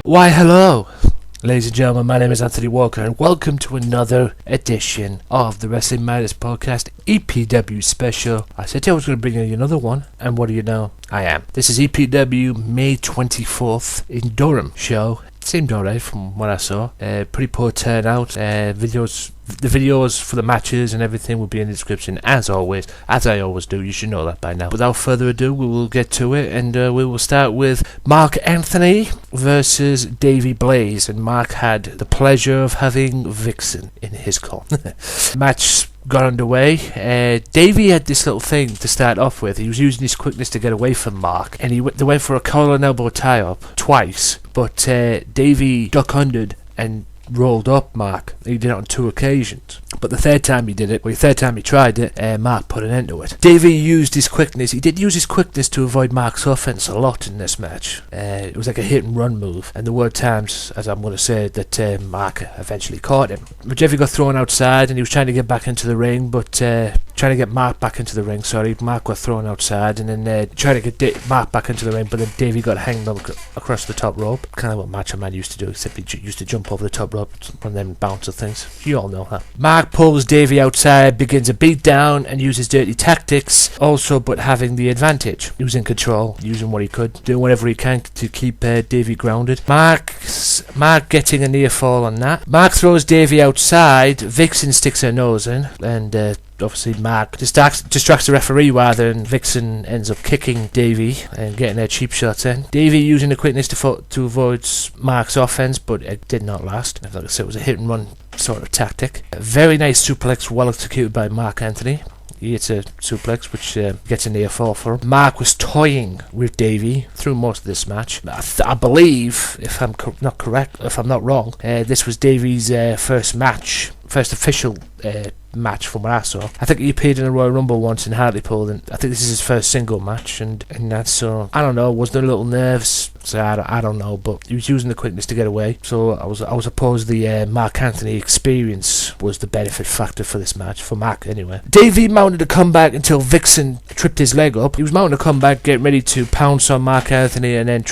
Why hello, ladies and gentlemen, my name is Anthony Walker and welcome to another edition of the Wrestling Matters Podcast EPW Special. I said I was going to bring you another one, and what do you know? I am. This is EPW May 24th in Durham show. It seemed alright from what I saw. Pretty poor turnout. The videos for the matches and everything will be in the description as always, as I always do. You should know that by now. Without further ado, we will get to it, and we will start with Mark Anthony versus Davey Blaze. And Mark had the pleasure of having Vixen in his corner. Match got underway. Davey had this little thing to start off with. He was using his quickness to get away from Mark, and they went for a collar and elbow tie-up twice, but Davey duck-undered and rolled up Mark. He did it on 2 occasions, but the third time he did it, the third time he tried it, Mark put an end to it. Davey used his quickness. He did use his quickness to avoid Mark's offense a lot in this match. It was like a hit and run move, and there were times, as I'm going to say, that Mark eventually caught him. But Davey got thrown outside, and he was trying to get back into the ring, but trying to get Mark back into the ring, Mark got thrown outside, and then trying to get Mark back into the ring, but then Davey got hanged up across the top rope, kind of what Macho Man used to do, except he used to jump over the top rope, one of them bouncer things. You all know that. Mark pulls Davey outside, begins a beat down, and uses dirty tactics, also, but having the advantage. He was in control, using what he could, doing whatever he can to keep Davey grounded. Mark getting a near fall on that. Mark throws Davey outside, Vixen sticks her nose in, and obviously Mark distracts the referee rather, and Vixen ends up kicking Davey and getting her cheap shots in. Davey using the quickness to avoid Mark's offense, but it did not last. Like I said, it was a hit and run sort of tactic. A very nice suplex, well executed by Mark Anthony. He hits a suplex, which gets a near fall for him. Mark was toying with Davey through most of this match. I believe, if I'm not wrong, this was Davey's first official match from what I saw. I think he appeared in a Royal Rumble once in Hartlepool, and I think this is his first single match, and that's so. I don't know. Was there little nerves? So I don't know, but he was using the quickness to get away. So I was opposed the Mark Anthony experience was the benefit factor for this match, for Mark anyway. Davey mounted a comeback until Vixen tripped his leg up. He was mounting a comeback, getting ready to pounce on Mark Anthony, and then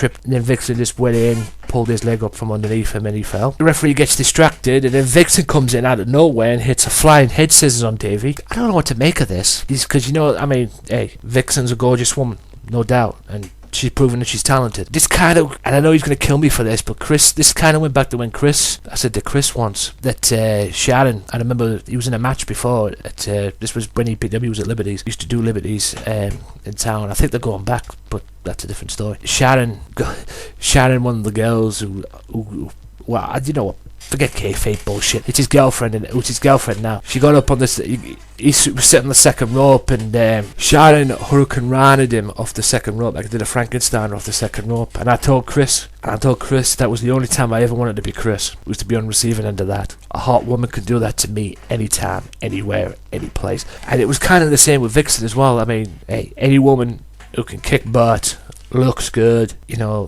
Vixen just went in, pulled his leg up from underneath him, and he fell. The referee gets distracted, and then Vixen comes in out of nowhere and hits a flying head scissors on Davey. I don't know what to make of this, because hey, Vixen's a gorgeous woman, no doubt, and she's proven that she's talented. This kind of, and I know he's going to kill me for this, but this kind of went back to when I said to Chris once, that Sharon, I remember he was in a match before, this was when EPW was at Liberties, used to do Liberties in town. I think they're going back, but that's a different story. Sharon, one of the girls who well, you know what, forget kayfabe bullshit. It's his girlfriend, and it was his girlfriend now. She got up on this. He was sitting on the second rope, and Sharon Hurricane ran at him off the second rope, like I did a Frankenstein off the second rope. And I told Chris that was the only time I ever wanted to be Chris, was to be on the receiving end of that. A hot woman could do that to me anytime, anywhere, any place. And it was kind of the same with Vixen as well. I mean, hey, any woman who can kick butt, looks good,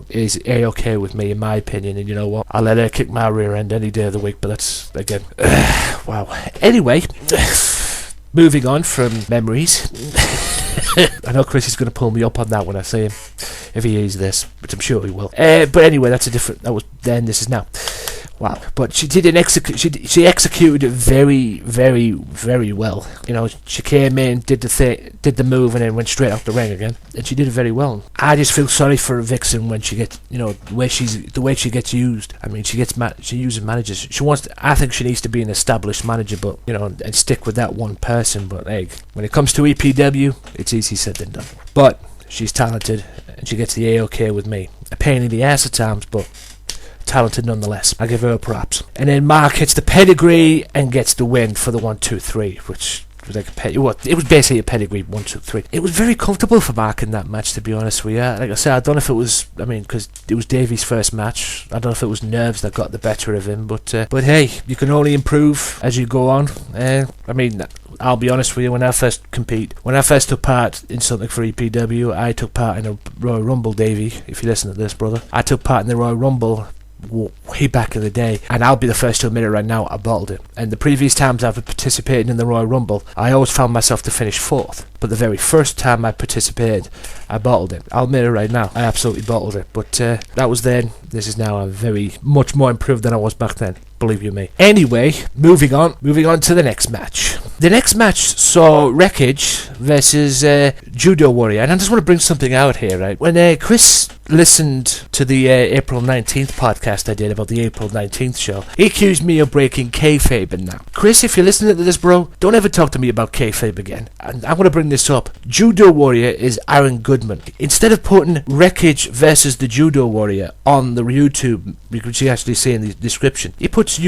is A-okay with me, in my opinion, and you know what, I'll let her kick my rear end any day of the week, but that's, again, wow. Anyway, moving on from memories. I know Chris is going to pull me up on that when I see him, if he hears this, which I'm sure he will. But anyway, that was then, this is now. Wow, but she she executed it very, very, very well. She came in, did the move, and then went straight out the ring again, and she did it very well. I just feel sorry for Vixen when she gets, the way she gets used. I mean, she uses managers. I think she needs to be an established manager, but and stick with that one person. But hey, when it comes to EPW, it's easy said than done. But she's talented, and she gets the A-OK with me. A pain in the ass at times, but talented nonetheless. I give her props. And then Mark hits the pedigree and gets the win for the 1-2-3, which was like it was basically a pedigree 1-2-3. It was very comfortable for Mark in that match, to be honest with you. Like I said, I don't know if it was, because it was Davey's first match. I don't know if it was nerves that got the better of him, but hey, you can only improve as you go on. I'll be honest with you, when I first took part in something for EPW, I took part in a Royal Rumble, Davey, if you listen to this, brother. I took part in the Royal Rumble way back in the day, and I'll be the first to admit it right now, I bottled it. And the previous times I've participated in the Royal Rumble, I always found myself to finish 4th. But the very first time I participated, I bottled it. I'll admit it right now, I absolutely bottled it. But that was then. This is now. I'm very much more improved than I was back then, believe you me. Anyway, moving on to the next match. The next match saw Wreckage versus Judo Warrior, and I just want to bring something out here, right? When Chris listened to the April 19th podcast I did about the April 19th show, he accused me of breaking kayfabe. And now, Chris, if you're listening to this, bro, don't ever talk to me about kayfabe again. And I'm going to bring this up. Judo Warrior is Aaron Goodman. Instead of putting Wreckage versus the Judo Warrior on the YouTube, which you actually see in the description, he puts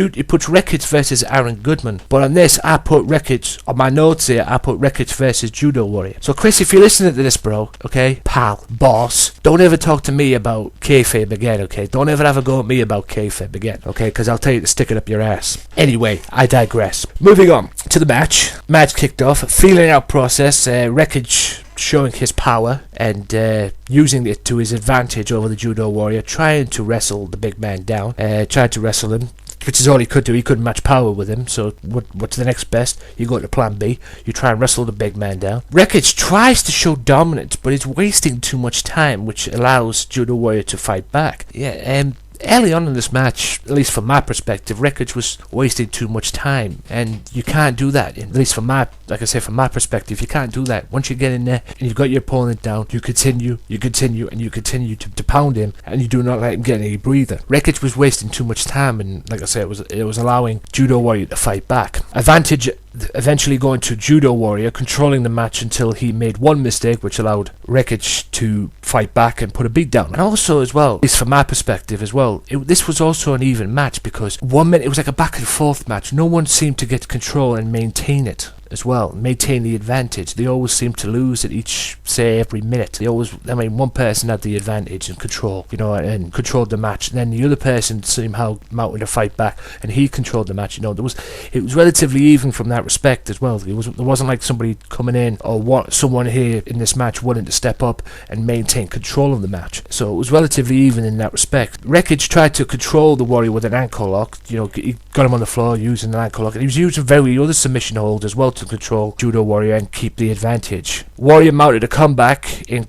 Wreckage versus Aaron Goodman. But on this, I put Wreckage, on my notes here, I put Wreckage versus Judo Warrior. So Chris, if you're listening to this, bro, okay, pal, boss, don't ever talk to me about kayfabe again, okay? Don't ever have a go at me about kayfabe again, okay? Because I'll tell you to stick it up your ass. Anyway, I digress. Moving on to the match. Match kicked off. Feeling out process. Wreckage showing his power and using it to his advantage over the Judo Warrior, trying to wrestle the big man down, trying to wrestle him, which is all he could do. He couldn't match power with him, so what's the next best? You go to plan B, you try and wrestle the big man down. Wreckage tries to show dominance, but is wasting too much time, which allows Judo Warrior to fight back. Early on in this match, at least from my perspective, Wreckage was wasting too much time, and you can't do that. At least from my perspective, you can't do that. Once you get in there and you've got your opponent down, you continue to pound him, and you do not let him get any breather. Wreckage was wasting too much time, and like I said, it was allowing Judo Warrior to fight back. Advantage eventually going to Judo Warrior, controlling the match until he made one mistake, which allowed Wreckage to fight back and put a beat down. And also, as well, at least from my perspective as well, this was also an even match, because 1 minute it was like a back and forth match. No one seemed to get control and maintain it as well, maintain the advantage. They always seemed to lose at each, say, every minute. One person had the advantage and control, and controlled the match, and then the other person somehow mounted a fight back, and he controlled the match. It was relatively even from that respect as well. There wasn't like somebody coming in or someone here in this match wanting to step up and maintain control of the match. So it was relatively even in that respect. Wreckage tried to control the Warrior with an ankle lock. He got him on the floor using an ankle lock, and he was using various other submission holds as well to control Judo Warrior and keep the advantage. Warrior mounted a comeback and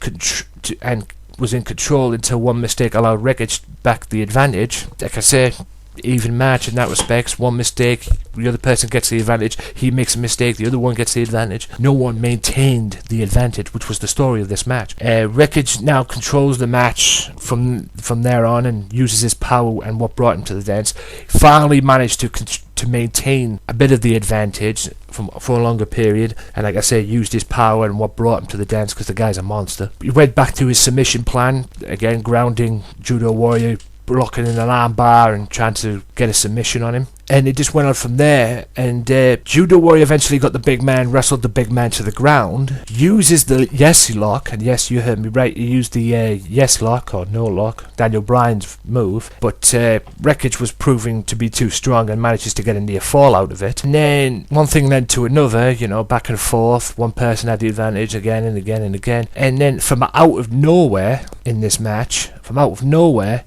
was in control until one mistake allowed Wreckage back the advantage. Like I said, even match in that respect. One mistake, the other person gets the advantage. He makes a mistake, the other one gets the advantage. No one maintained the advantage, which was the story of this match. Wreckage now controls the match from there on and uses his power and what brought him to the dance. Finally managed to maintain a bit of the advantage for a longer period, and like I say, used his power and what brought him to the dance, because the guy's a monster. He went back to his submission plan, again grounding Judo Warrior, blocking in an arm bar and trying to get a submission on him. And it just went on from there, and Judo Warrior eventually got the big man, wrestled the big man to the ground, uses the yes lock, and yes, you heard me right, he used the yes lock, or no lock, Daniel Bryan's move, but Wreckage was proving to be too strong and manages to get a near fall out of it. And then one thing led to another, back and forth, one person had the advantage again and again and again, and then from out of nowhere in this match,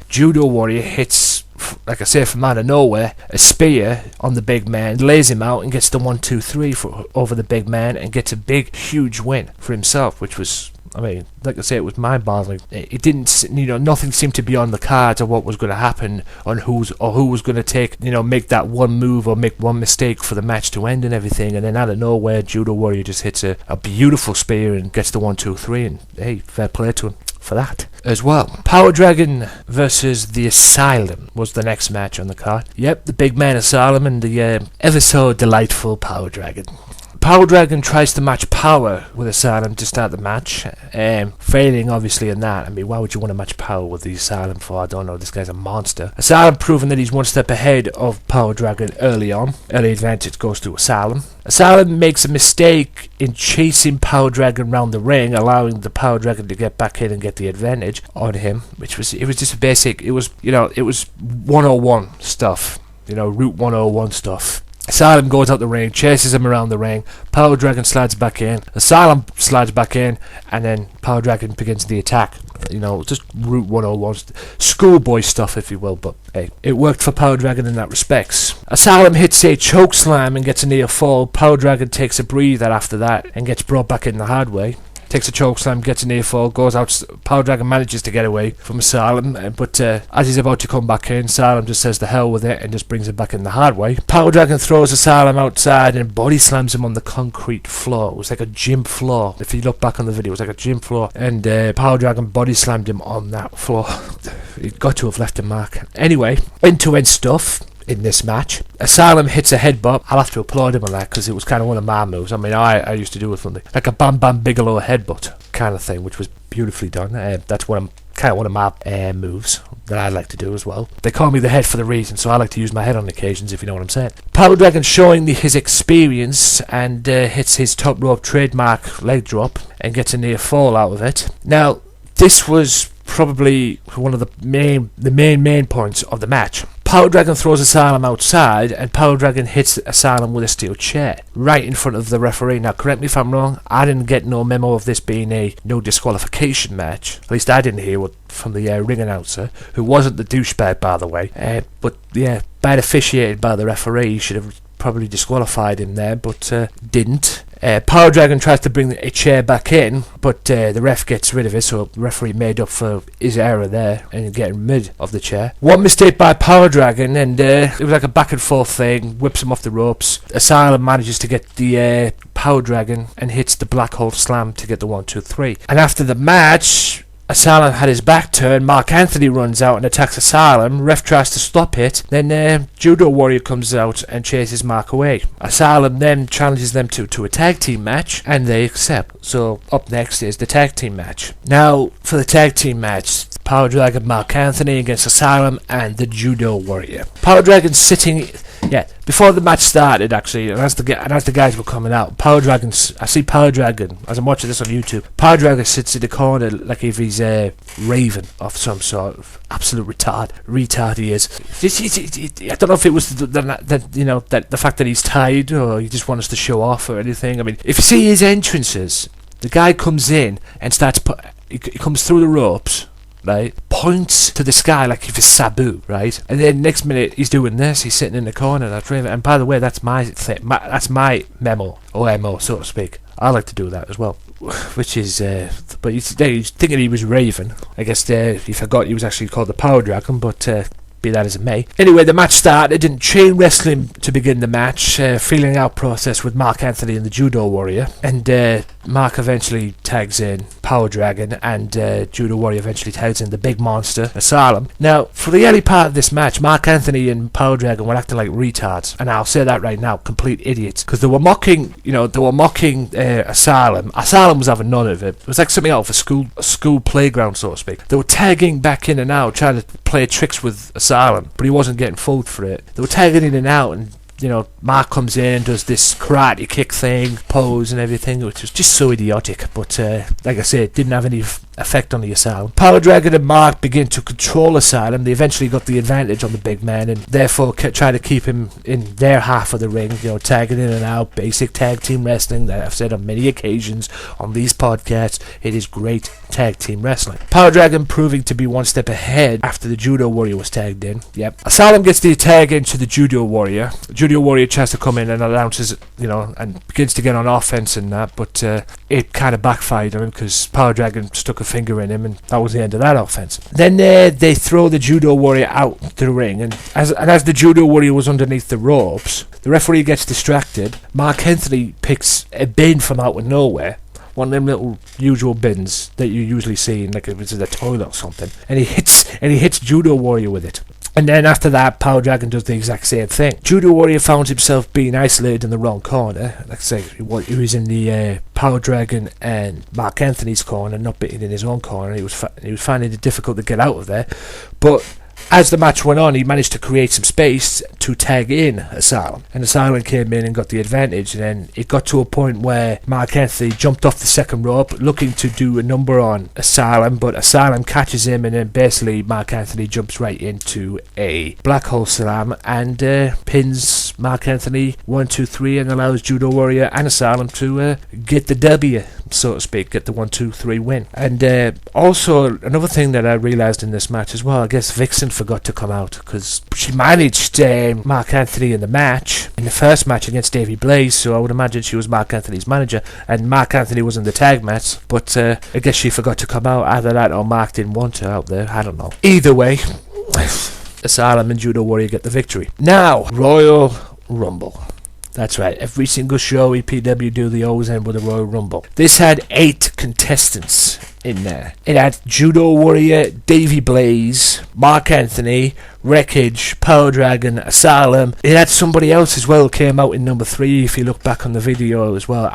Judo Warrior hits, like I say, from out of nowhere, a spear on the big man, lays him out and gets the 1-2-3 over the big man and gets a big, huge win for himself, which was, like I say, it was mind-boggling. It didn't, nothing seemed to be on the cards of what was going to happen on who was going to take, make that one move or make one mistake for the match to end and everything. And then out of nowhere, Judo Warrior just hits a beautiful spear and gets the 1-2-3, and hey, fair play to him for that as well. Power Dragon versus the Asylum was the next match on the card. Yep, the big man Asylum and the ever so delightful Power Dragon. Power Dragon tries to match power with Asylum to start the match, failing obviously in that. Why would you want to match power with the Asylum for? I don't know, this guy's a monster. Asylum proving that he's one step ahead of Power Dragon early on. Early advantage goes to Asylum. Asylum makes a mistake in chasing Power Dragon around the ring, allowing the Power Dragon to get back in and get the advantage on him, it was just a basic, it was 101 stuff, Route 101 stuff. Asylum goes out the ring, chases him around the ring. Power Dragon slides back in. Asylum slides back in, and then Power Dragon begins the attack. You know, just Route 101, schoolboy stuff, if you will. But hey, it worked for Power Dragon in that respects. Asylum hits a choke slam and gets a near fall. Power Dragon takes a breather after that and gets brought back in the hard way. Takes a choke slam, gets a near fall, goes out. Power Dragon manages to get away from Asylum, but as he's about to come back in, Asylum just says the hell with it and just brings him back in the hard way. Power Dragon throws Asylum outside and body slams him on the concrete floor. It was like a gym floor. If you look back on the video, it was like a gym floor, and Power Dragon body slammed him on that floor. It got to have left a mark. Anyway, end-to-end stuff in this match. Asylum hits a headbutt. I'll have to applaud him on that because it was kind of one of my moves. I mean, I used to do it from like a Bam Bam Bigelow headbutt kind of thing, which was beautifully done. That's one of my moves that I like to do as well. They call me the head for the reason, so I like to use my head on occasions, if you know what I'm saying. Power Dragon showing his experience and hits his top rope trademark leg drop and gets a near fall out of it. Now, this was probably one of the main points of the match. Power Dragon throws Asylum outside, and Power Dragon hits Asylum with a steel chair right in front of the referee. Now, correct me if I'm wrong, I didn't get no memo of this being a no disqualification match. At least I didn't hear from the ring announcer, who wasn't the douchebag, by the way. But yeah, bad officiated by the referee. Should have probably disqualified him there, but didn't. Power Dragon tries to bring a chair back in, but the ref gets rid of it, so the referee made up for his error there and getting rid of the chair. One mistake by Power Dragon, and it was like a back and forth thing, whips him off the ropes. Asylum manages to get the Power Dragon and hits the black hole slam to get the 1, 2, 3. And after the match, Asylum had his back turned. Mark Anthony runs out and attacks Asylum. Ref tries to stop it. Then Judo Warrior comes out and chases Mark away. Asylum then challenges them to a tag team match, and they accept. So up next is the tag team match. Now for the tag team match, Power Dragon, Mark Anthony against Asylum and the Judo Warrior. Power Dragon sitting. Yeah, before the match started, actually, and as the guys were coming out, I see Power Dragon, as I'm watching this on YouTube, Power Dragon sits in the corner like if he's a raven of some sort of absolute retard he is. I don't know if it was the fact that he's tired or he just wants us to show off or anything. I mean, if you see his entrances, the guy comes in and he comes through the ropes, right, points to the sky like if it's Sabu, right, and then next minute he's doing this, he's sitting in the corner. And by the way, that's my thing, that's my memo, or MO, so to speak. I like to do that as well, which is, but he's thinking he was Raven. I guess he forgot he was actually called the Power Dragon, but be that as it may. Anyway, the match started in chain wrestling to begin the match, feeling out process with Mark Anthony and the Judo Warrior, and Mark eventually tags in Power Dragon, and Judo Warrior eventually tags in the big monster, Asylum. Now, for the early part of this match, Mark Anthony and Power Dragon were acting like retards, and I'll say that right now, complete idiots, because they were mocking Asylum. Asylum was having none of it. It was like something out of a school playground, so to speak. They were tagging back in and out, trying to play tricks with Asylum, but he wasn't getting fooled for it. They were tagging in and out, and Mark comes in and does this karate kick thing, pose and everything, which was just so idiotic, but like I said, it didn't have any effect on the Asylum. Power Dragon and Mark begin to control Asylum. They eventually got the advantage on the big man, and therefore try to keep him in their half of the ring, tagging in and out, basic tag team wrestling that I've said on many occasions on these podcasts. It is great tag team wrestling. Power Dragon proving to be one step ahead after the Judo Warrior was tagged in. Yep. Asylum gets the tag into the Judo Warrior. Judo Warrior tries to come in and announces, and begins to get on offense and that, but it kind of backfired on him because Power Dragon stuck a finger in him, and that was the end of that offense. Then they throw the Judo Warrior out the ring, and as the Judo Warrior was underneath the ropes, the referee gets distracted. Mark Anthony picks a bin from out of nowhere, one of them little usual bins that you usually see in like if it's in the toilet or something, and he hits Judo Warrior with it. And then after that, Power Dragon does the exact same thing. Judo Warrior found himself being isolated in the wrong corner. Like I say, he was in the Power Dragon and Mark Anthony's corner, not being in his own corner. He was finding it difficult to get out of there. But as the match went on, he managed to create some space to tag in Asylum. And Asylum came in and got the advantage. And then it got to a point where Mark Anthony jumped off the second rope, looking to do a number on Asylum. But Asylum catches him, and then basically Mark Anthony jumps right into a black hole slam and pins Mark Anthony 1, 2, 3, and allows Judo Warrior and Asylum to get the W, so to speak, get the 1, 2, 3 win. And also another thing that I realised in this match as well, I guess Vixen forgot to come out because she managed Mark Anthony in the match, in the first match against Davey Blaze, so I would imagine she was Mark Anthony's manager, and Mark Anthony was in the tag match, but I guess she forgot to come out. Either that or Mark didn't want her out there, I don't know. Either way, Asylum and Judo Warrior get the victory. Now, Royal Rumble. That's right, every single show EPW do, they always end with a Royal Rumble. This had 8 contestants in there. It had Judo Warrior, Davey Blaze, Mark Anthony, Wreckage, Power Dragon, Asylum. It had somebody else as well, came out in number 3 if you look back on the video as well.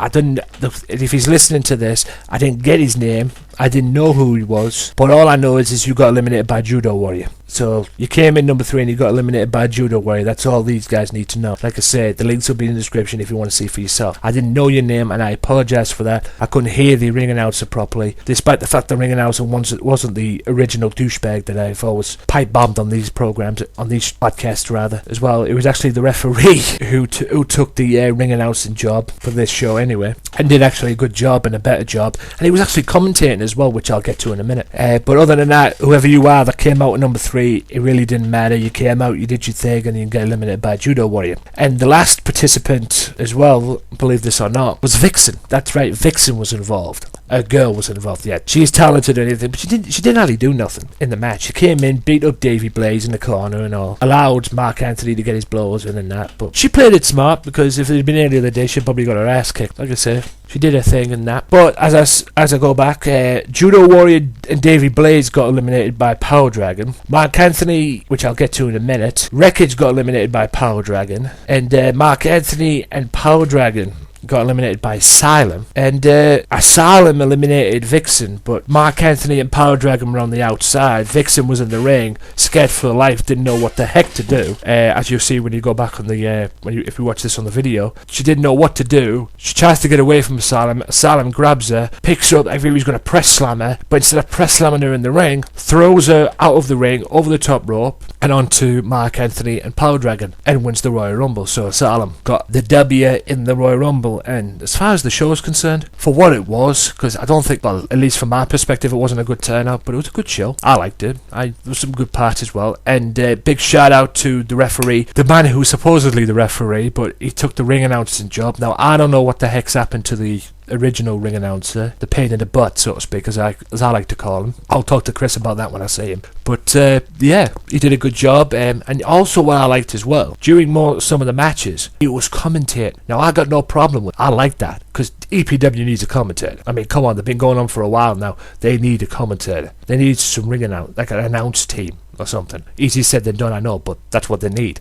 If he's listening to this, I didn't get his name, I didn't know who he was, but all I know is you got eliminated by Judo Warrior. So you came in number 3 and you got eliminated by Judo Warrior. That's all these guys need to know. Like I said, the links will be in the description if you want to see for yourself. I didn't know your name and I apologise for that. I couldn't hear the ring announcer properly, despite the fact the ring announcer wasn't the original douchebag that I've always pipe bombed on these programs, on these podcasts rather, as well. It was actually the referee who took the ring announcing job for this show anyway, and did actually a good job and a better job, and he was actually commentating as well, which I'll get to in a minute. But other than that, whoever you are that came out at number 3, it really didn't matter. You came out, you did your thing, and you get eliminated by Judo Warrior. And the last participant as well, believe this or not, was Vixen. That's right, Vixen was involved. A girl was involved, yeah. She's talented and anything, but she didn't really do nothing in the match. She came in, beat up Davey Blaze in the corner and all, allowed Mark Anthony to get his blows in and that, but she played it smart, because if it had been any other day, she'd probably got her ass kicked. Like I say, she did her thing and that. But as I go back, Judo Warrior and Davey Blaze got eliminated by Power Dragon. Mark Anthony, which I'll get to in a minute, Wreckage got eliminated by Power Dragon, and Mark Anthony and Power Dragon got eliminated by Asylum, and Asylum eliminated Vixen, but Mark Anthony and Power Dragon were on the outside. Vixen was in the ring, scared for her life, didn't know what the heck to do. As you'll see when you go back on the if you watch this on the video, she didn't know what to do. She tries to get away from Asylum. Asylum grabs her, picks her up. I think he's going to press slam her, but instead of press slamming her in the ring, throws her out of the ring over the top rope and onto Mark Anthony and Power Dragon, and wins the Royal Rumble. So Asylum got the W in the Royal Rumble. And as far as the show is concerned, for what it was, because I don't think, well, at least from my perspective, it wasn't a good turnout, but it was a good show. I liked it. There was some good parts as well. And big shout out to the referee, the man who was supposedly the referee, but he took the ring announcing job. Now, I don't know what the heck's happened to the original ring announcer, the pain in the butt, so to speak, as I like to call him. I'll talk to Chris about that when I see him. But yeah, he did a good job. And also what I liked as well, during some of the matches, he was commentating. Now, I got no problem with it. I like that, because EPW needs a commentator. I mean, come on, they've been going on for a while now. They need a commentator. They need some ring announce, like an announce team or something. Easy said than done, I know, but that's what they need.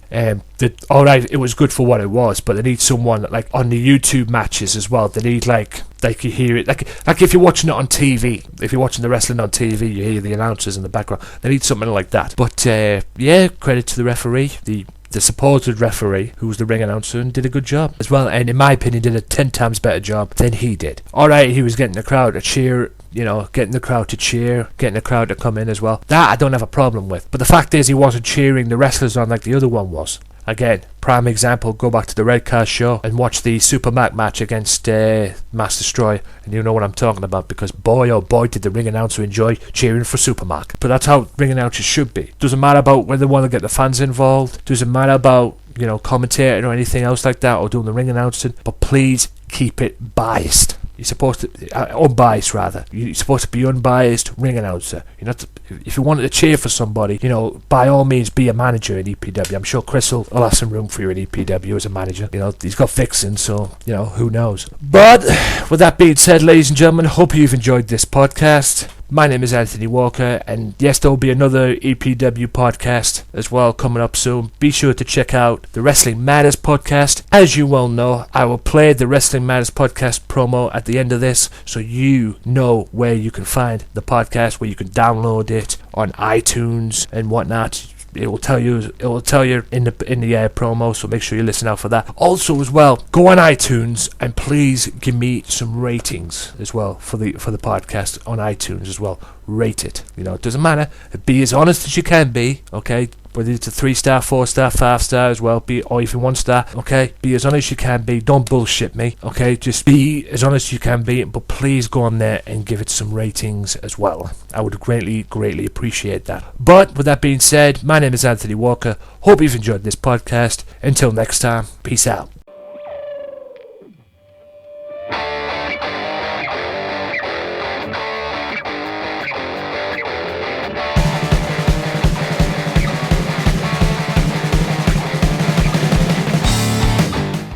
Alright, it was good for what it was, but they need someone like on the YouTube matches as well. They need like you hear it, like if you're watching it on TV, if you're watching the wrestling on TV, you hear the announcers in the background. They need something like that. But yeah, credit to the referee, the supposed referee, who was the ring announcer, and did a good job as well, and in my opinion did a 10 times better job than he did. Alright, he was getting the crowd to cheer, getting the crowd to cheer, getting the crowd to come in as well. That I don't have a problem with. But the fact is, he wasn't cheering the wrestlers on like the other one was. Again, prime example, go back to the Red Car show and watch the Super Mac match against Mass Destroy, and you know what I'm talking about, because boy oh boy did the ring announcer enjoy cheering for Super Mac. But that's how ring announcers should be. Doesn't matter about whether they want to get the fans involved, doesn't matter about commentating or anything else like that, or doing the ring announcing, but please keep it biased. You're supposed to unbiased rather. You're supposed to be unbiased ring announcer. You're not. If you wanted to cheer for somebody, by all means be a manager in EPW. I'm sure Chris will have some room for you in EPW as a manager. He's got Vixen, so who knows. But with that being said, ladies and gentlemen, hope you've enjoyed this podcast. My name is Anthony Walker, and yes, there will be another EPW podcast as well coming up soon. Be sure to check out the Wrestling Matters podcast. As you well know, I will play the Wrestling Matters podcast promo at the end of this, so you know where you can find the podcast, where you can download it on iTunes and whatnot. It will tell you in the promo, so make sure you listen out for that. Also, as well, go on iTunes and please give me some ratings as well for the podcast on iTunes as well. Rate it. You know, it doesn't matter. Be as honest as you can be. Okay, whether it's a 3-star, 4-star, 5-star as well, or even 1-star. Okay, be as honest as you can be. Don't bullshit me. Okay, just be as honest as you can be. But please go on there and give it some ratings as well. I would greatly appreciate that. But with that being said, my name is Anthony Walker. Hope you've enjoyed this podcast. Until next time, peace out.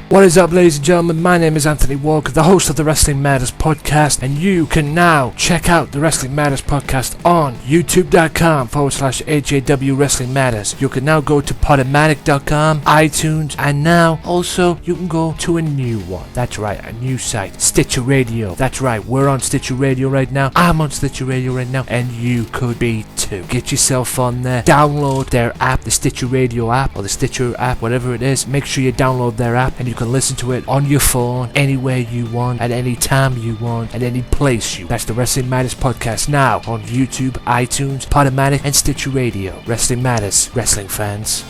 What is up, ladies and gentlemen? My name is Anthony Walker, the host of the Wrestling Matters podcast, and you can now check out the Wrestling Matters podcast on youtube.com/AJW Wrestling Matters. You can now go to Podomatic.com, iTunes, and now also you can go to a new one. That's right, a new site, Stitcher Radio. That's right, we're on Stitcher Radio right now. I'm on Stitcher Radio right now, and you could be too. Get yourself on there, download their app, the Stitcher Radio app, or the Stitcher app, whatever it is. Make sure you download their app, and you can listen to it on your phone anywhere you want, at any time you want, at any place you want. That's the Wrestling Matters podcast now on YouTube, iTunes, Podomatic, and Stitcher Radio. Wrestling Matters, wrestling fans.